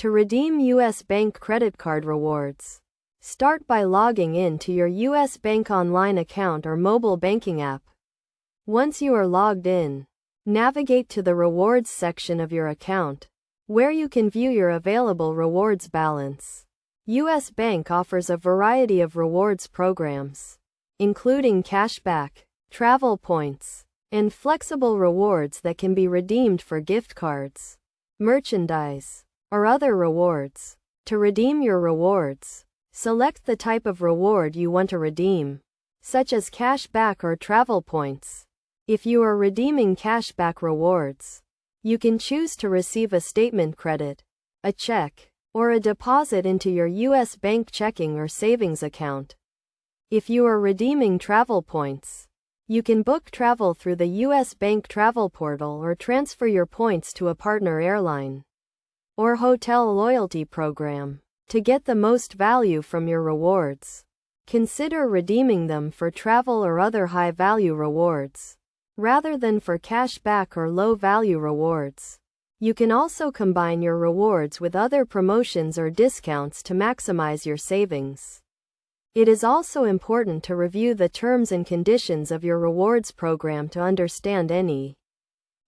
To redeem U.S. Bank credit card rewards, start by logging in to your U.S. Bank online account or mobile banking app. Once you are logged in, navigate to the rewards section of your account, where you can view your available rewards balance. U.S. Bank offers a variety of rewards programs, including cashback, travel points, and flexible rewards that can be redeemed for gift cards, merchandise, or other rewards. To redeem your rewards, select the type of reward you want to redeem, such as cashback or travel points. If you are redeeming cashback rewards, you can choose to receive a statement credit, a check, or a deposit into your U.S. Bank checking or savings account. If you are redeeming travel points, you can book travel through the U.S. Bank travel portal or transfer your points to a partner airline or hotel loyalty program. To get the most value from your rewards, consider redeeming them for travel or other high-value rewards, rather than for cashback or low-value rewards. You can also combine your rewards with other promotions or discounts to maximize your savings. It is also important to review the terms and conditions of your rewards program to understand any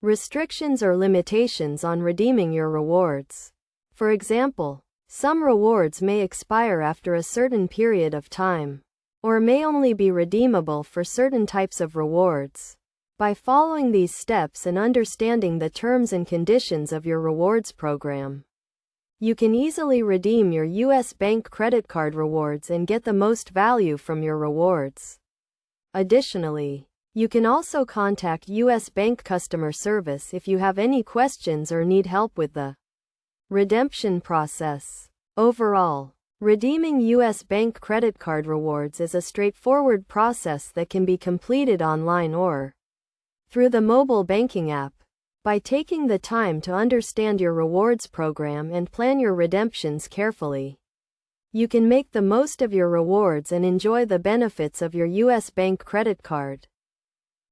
restrictions or limitations on redeeming your rewards. For example, some rewards may expire after a certain period of time, or may only be redeemable for certain types of rewards. By following these steps and understanding the terms and conditions of your rewards program, you can easily redeem your U.S. Bank credit card rewards and get the most value from your rewards. Additionally, you can also contact U.S. Bank customer service if you have any questions or need help with the redemption process. Overall, redeeming U.S. Bank credit card rewards is a straightforward process that can be completed online or through the mobile banking app. By taking the time to understand your rewards program and plan your redemptions carefully, you can make the most of your rewards and enjoy the benefits of your U.S. Bank credit card.